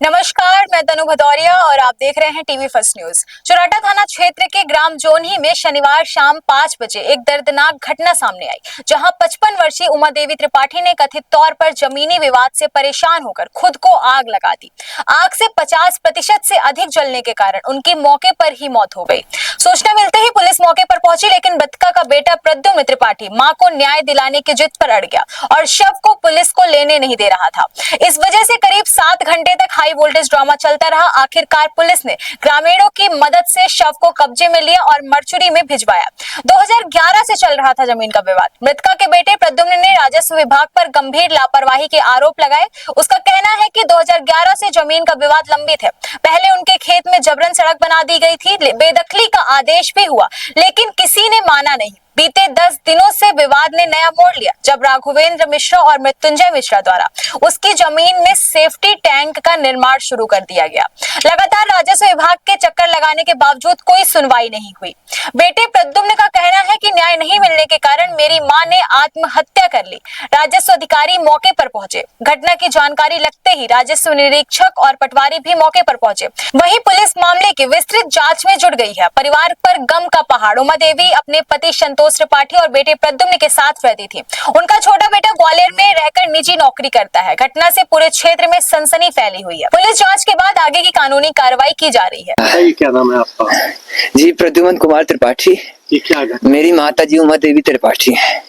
नमस्कार, मैं तनु भदौरिया और आप देख रहे हैं टीवी फर्स्ट न्यूज। चौराटा थाना क्षेत्र के ग्राम जोनही में शनिवार शाम 5 बजे एक दर्दनाक घटना सामने आई, जहां 55 वर्षीय उमा देवी त्रिपाठी ने कथित तौर पर जमीनी विवाद से परेशान होकर खुद को आग लगा दी। आग से 50% से अधिक जलने के कारण उनकी मौके पर ही मौत हो गई। सूचना मिलते ही पुलिस मौके पर पहुंची, लेकिन मृतका का बेटा प्रद्युम्न त्रिपाठी मां को न्याय दिलाने की जिद पर अड़ गया और शव को पुलिस को लेने नहीं दे रहा था। इस वजह से करीब 7 घंटे तक हाई वोल्टेज ड्रामा चलता रहा। आखिरकार पुलिस ने ग्रामीणों की मदद से शव को कब्जे में लिया और मर्चुरी में भिजवाया। 2011 से चल रहा था जमीन का विवाद। मृतका के बेटे प्रद्युम्न ने राजस्व विभाग पर गंभीर लापरवाही के आरोप लगाए। उसका कहना है कि 2011 से जमीन का विवाद लंबित है। पहले उनके खेत में जबरन सड़क बना दी गई थी, बेदखली का आदेश भी हुआ, लेकिन किसी ने माना नहीं। बीते 10 दिनों से विवाद ने नया मोड़ लिया, जब राघवेंद्र मिश्रा और मृत्युंजय मिश्रा द्वारा उसकी जमीन में सेफ्टी टैंक का निर्माण शुरू कर दिया गया। लगातार राजस्व विभाग के चक्कर लगाने के बावजूद कोई सुनवाई नहीं हुई। बेटे प्रद्युम्न का कहना है कि न्याय नहीं मिलने के कारण मेरी मां ने आत्महत्या कर ली। राजस्व अधिकारी मौके पर पहुंचे। घटना की जानकारी लगते ही राजस्व निरीक्षक और पटवारी भी मौके पर पहुंचे। वहीं पुलिस मामले की विस्तृत जांच में जुट गई है। परिवार पर गम का पहाड़। उमा देवी अपने पति संतोष त्रिपाठी और बेटे प्रद्युम्न के साथ रहती थी। उनका छोटा बेटा ग्वालियर में रहकर निजी नौकरी करता है। घटना से पूरे क्षेत्र में सनसनी फैली हुई है। पुलिस जांच के बाद आगे की कानूनी कार्रवाई की जा रही है। क्या नाम है आपका? जी, प्रद्युम्न कुमार त्रिपाठी। ये क्या है? मेरी माता जी उमा देवी त्रिपाठी है।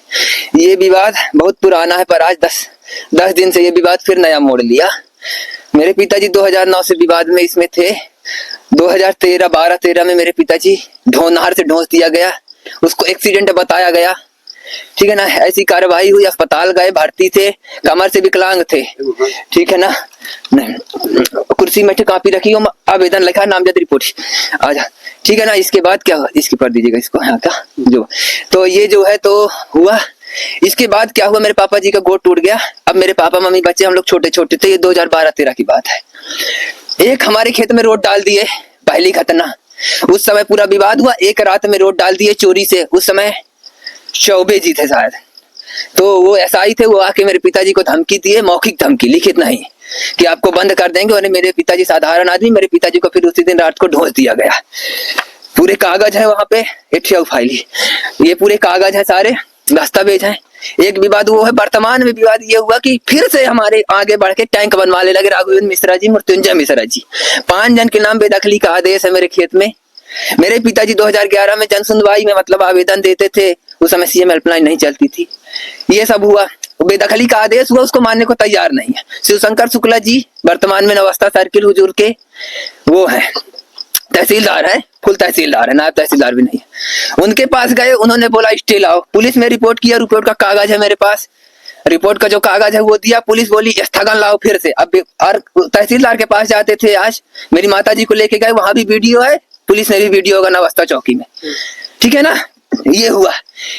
ये विवाद बहुत पुराना है, पर आज 10 दिन से ये विवाद फिर नया मोड़ लिया। मेरे पिताजी 2009 से विवाद में इसमें थे। 2013 में मेरे पिताजी ढोनार से ढोंस दिया गया, उसको एक्सीडेंट बताया गया। ठीक है ना, ऐसी कार्रवाई हुई, अस्पताल गए, भर्ती थे, कमर से विकलांग थे। ठीक है ना, कुर्सी में कापी रखी, आवेदन लिखा, नामजद रिपोर्ट आजा। ठीक है ना, इसके बाद क्या हुआ, इसके पर दीजिएगा इसको यहाँ का जो, तो ये जो है तो हुआ। इसके बाद क्या हुआ, मेरे पापा जी का गोड़ टूट गया। अब मेरे पापा मम्मी बच्चे, हम लोग छोटे छोटे थे। ये 2012-13 की बात है। एक हमारे खेत में रोड डाल दिए, पहली घटना। उस समय पूरा विवाद हुआ, एक रात में रोड डाल दिए चोरी से। उस समय चौबे जी थे शायद, तो वो एसआई थे। वो आके मेरे पिताजी को धमकी दिए, मौखिक धमकी, लिखित नहीं, कि आपको बंद कर देंगे। और मेरे पिताजी साधारण आदमी, मेरे पिताजी को फिर उसी दिन रात को ढोस दिया गया। पूरे कागज है वहां पे, एटीएफ फाइल, ये पूरे कागज है, सारे दस्तावेज हैं। एक विवाद वो है। वर्तमान में विवाद ये हुआ कि फिर से हमारे आगे बढ़ के टैंक बनवाने लगे राघवेंद्र मिश्रा जी, मृत्युंजय मिश्रा जी। 5 जन के नाम बेदखली का आदेश है मेरे खेत में। मेरे पिताजी 2011 में जन सुनवाई में मतलब आवेदन देते थे। उस समय सीएम हेल्पलाइन नहीं चलती थी। ये सब हुआ, बेदखली का आदेश हुआ, उसको मानने को तैयार नहीं है। शिवशंकर शुक्ला जी वर्तमान में नवस्था सर्किल हुजूर के वो है, तहसीलदार है, फुल तहसीलदार है, नायब तहसीलदार भी नहीं है। उनके पास गए, उन्होंने बोला स्टे लाओ। पुलिस में रिपोर्ट किया, रिपोर्ट का कागज है मेरे पास। रिपोर्ट का जो कागज है वो दिया, पुलिस बोली स्थगन लाओ फिर से। अब और तहसीलदार के पास जाते थे। आज मेरी माता जी को लेके गए, वहां भी वीडियो है, पुलिस ने भी वीडियो होगा नवस्था चौकी में। ठीक है ना, ये हुआ।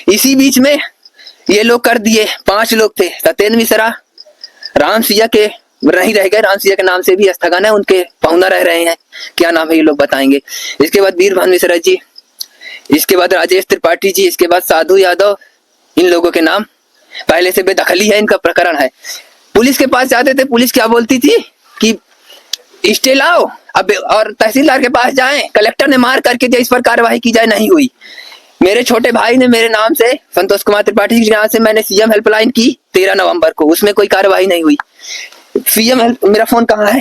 इसी बीच में ये लोग कर दिए, 5 लोग थे। सत्येंद्र मिश्रा, राम सिया के नहीं रह गए, राम सिया के नाम से भी स्थगन है, उनके पहुना रह रहे हैं। क्या नाम है ये लोग बताएंगे। इसके बाद वीरभान मिश्रा जी, इसके बाद राजेश त्रिपाठी जी, इसके बाद साधु यादव। इन लोगों के नाम पहले से बेदखली है, इनका प्रकरण है। पुलिस के पास जाते थे, पुलिस क्या बोलती थी कि स्टे लाओ। अब और तहसीलदार के पास जाएं, कलेक्टर ने मार करके दिया, इस पर कार्रवाई की जाए, नहीं हुई। मेरे छोटे भाई ने मेरे नाम से, संतोष कुमार त्रिपाठी के नाम से मैंने सीएम हेल्पलाइन की 13 नवंबर को, उसमें कोई कार्रवाई नहीं हुई। सीएम मेरा फोन कहाँ है,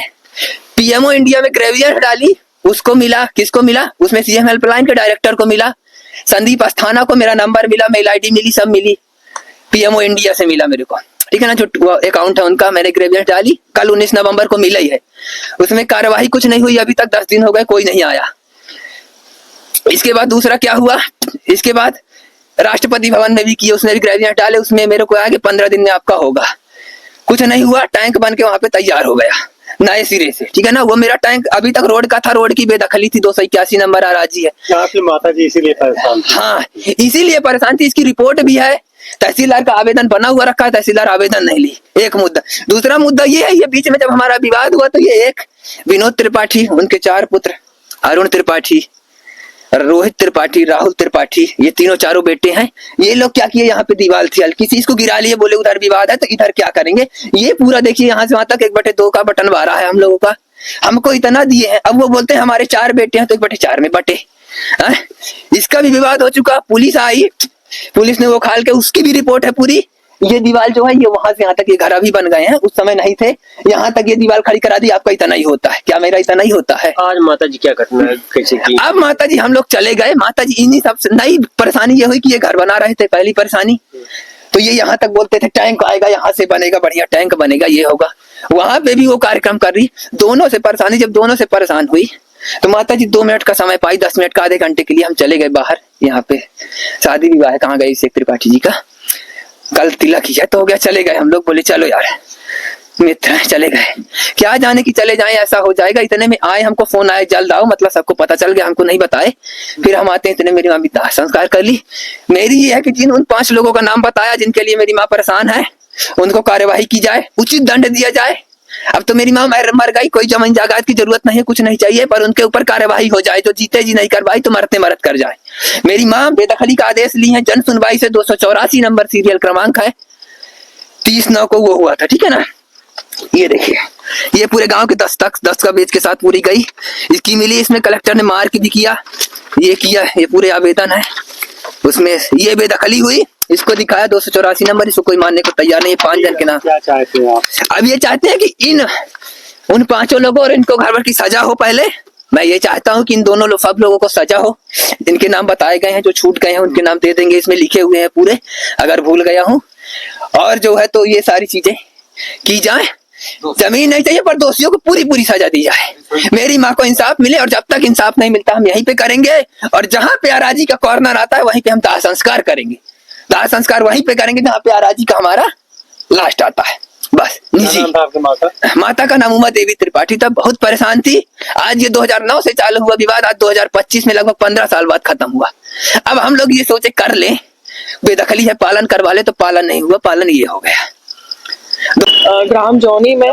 पीएमओ इंडिया में ग्रेवियर डाली, उसको मिला, किसको मिला, उसमें सीएम हेल्पलाइन के डायरेक्टर को मिला, संदीप अस्थाना को मेरा नंबर मिला, मेल आईडी मिली, सब मिली, पीएमओ इंडिया से मिला मेरे को। ठीक है ना, जो अकाउंट है उनका, मैंने ग्रेवियर डाली, कल 19 नवंबर को मिला ही है। उसमें कार्रवाई कुछ नहीं हुई, अभी तक 10 दिन हो गए, कोई नहीं आया। इसके बाद दूसरा क्या हुआ, इसके बाद राष्ट्रपति भवन में भी किया, उसने भी ग्रेवियर डाले, उसमें मेरे को आगे 15 दिन में आपका होगा। कुछ नहीं हुआ, टैंक बन के वहां पे तैयार हो गया नए सिरे से। ठीक है ना, वो मेरा टैंक अभी तक रोड का था, रोड की बेदखली थी। 281 नंबर आराजी है। आपकी माता जी इसीलिए परेशान थी? हाँ, इसीलिए परेशान थी। इसकी रिपोर्ट भी है, तहसीलदार का आवेदन बना हुआ रखा है, तहसीलदार आवेदन नहीं ली। एक मुद्दा। दूसरा मुद्दा ये है, ये बीच में जब हमारा विवाद हुआ तो ये एक विनोद त्रिपाठी, उनके 4 पुत्र, अरुण त्रिपाठी, रोहित त्रिपाठी, राहुल त्रिपाठी, ये तीनों चारों बेटे हैं। ये लोग क्या किए, यहाँ पे दीवार थी हल्की सी, इसको गिरा लिए, बोले उधर विवाद है तो इधर क्या करेंगे। ये पूरा देखिए यहाँ से वहां तक 1/2 का बटन बारा है हम लोगों का। हमको इतना दिए हैं। अब वो बोलते हैं हमारे 4 बेटे हैं तो 1 बटे 4 में बटे। इसका भी विवाद हो चुका। पुलिस आई, पुलिस ने वो खाल के, उसकी भी रिपोर्ट है पूरी। ये दीवार जो है ये वहां से यहाँ तक ये घर अभी बन गए हैं, उस समय नहीं थे, यहाँ तक ये दीवार खड़ी करा दी। आपका इतना ही होता है क्या? मेरा इतना ही होता है। आज माता जी क्या घटना कैसे की? अब माता जी हम लोग चले गए। माता जी इन्हीं सब नई परेशानी ये हुई कि ये घर बना रहे थे, पहली परेशानी तो ये यहाँ तक बोलते थे टैंक आएगा, यहाँ से बनेगा, बढ़िया टैंक बनेगा, ये होगा। वहां पे भी वो कार्यक्रम कर रही। दोनों से परेशानी, जब दोनों से परेशान हुई तो माता जी 2 मिनट का समय पाई, 10 मिनट का, आधे घंटे के लिए हम चले गए बाहर। यहाँ पे शादी विवाह कहाँ गई शेख त्रिपाठी जी का, कल तिलक ही है तो हो गया, चले गए हम लोग। बोले चलो यार मित्र चले गए, क्या जाने कि चले जाएं ऐसा हो जाएगा। इतने में आए, हमको फोन आया जल्द आओ, मतलब सबको पता चल गया, हमको नहीं बताए। फिर हम आते हैं, इतने मेरी माँ भी दाह संस्कार कर ली। मेरी ये है कि जिन उन 5 लोगों का नाम बताया जिनके लिए मेरी माँ परेशान है, उनको कार्यवाही की जाए, उचित दंड दिया जाए। अब तो मेरी माँ मर गई, कोई जमीन जायदाद की जरूरत नहीं है, कुछ नहीं चाहिए, पर उनके ऊपर कार्यवाही हो जाए। जो जीते जी नहीं करवाई तो मरते मरत कर जाए। मेरी माँ बेदखली का आदेश ली है, जन सुनवाई से 284 नंबर सीरियल क्रमांक है, 30/9 को वो हुआ था, ठीक है ना। ये देखिए, ये पूरे गांव के दस्तखत के साथ पूरी गई, इसकी मिली। इसमें कलेक्टर ने मार्क भी किया, ये किया, ये पूरे आवेदन है उसमें। ये बेदखली हुई, इसको दिखाया 284 नंबर, इसको कोई मानने को तैयार नहीं है। 5 जन के नाम। क्या चाहते हैं आप? अब ये चाहते हैं कि उन 5 लोगों और इनको घर भर की सजा हो। पहले मैं ये चाहता हूँ कि इन दोनों सब लोगों को सजा हो। जिनके नाम बताए गए हैं, जो छूट गए हैं, उनके नाम दे देंगे, इसमें लिखे हुए हैं पूरे, अगर भूल गया हूँ। और जो है तो ये सारी चीजें की जाए। जमीन नहीं चाहिए पर दोषियों को पूरी सजा दी जाए। मेरी माँ को इंसाफ मिले, और जब तक इंसाफ नहीं मिलता हम यहीं पे करेंगे। और जहां पे आराजी का कॉर्नर आता है वहीं पे हम दाह संस्कार करेंगे। दाह संस्कार वहीं पे करेंगे जहाँ पे आराजी का हमारा लास्ट आता है। बस निजी। माता का नाम उमा देवी त्रिपाठी था। बहुत परेशान थी। आज ये 2009 से चालू हुआ विवाद, आज 2025 में लगभग 15 साल बाद खत्म हुआ। अब हम लोग ये सोचे कर लें, बेदखली है, पालन करवा ले, तो पालन नहीं हुआ, पालन ये हो गया। ग्राम जौनी में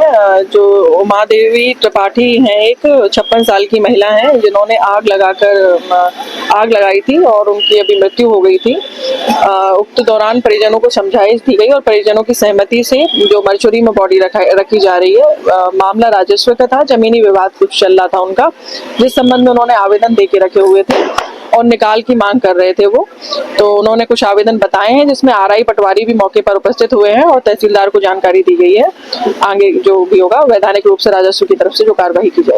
जो उमा देवी त्रिपाठी हैं, एक 56 साल की महिला हैं, जिन्होंने आग लगाई थी और उनकी अभी मृत्यु हो गई थी। उक्त दौरान परिजनों को समझाइश दी गई और परिजनों की सहमति से जो मरचुरी में बॉडी रखी जा रही है। मामला राजस्व का था, जमीनी विवाद कुछ चल रहा था उनका, जिस संबंध में उन्होंने आवेदन दे के रखे हुए थे और निकाल की मांग कर रहे थे वो। तो उन्होंने कुछ आवेदन बताए हैं, जिसमें आरआई पटवारी भी मौके पर उपस्थित हुए हैं और तहसीलदार को जानकारी दी गई है। आगे जो भी होगा वैधानिक रूप से राजस्व की तरफ से जो कार्रवाई की जाए।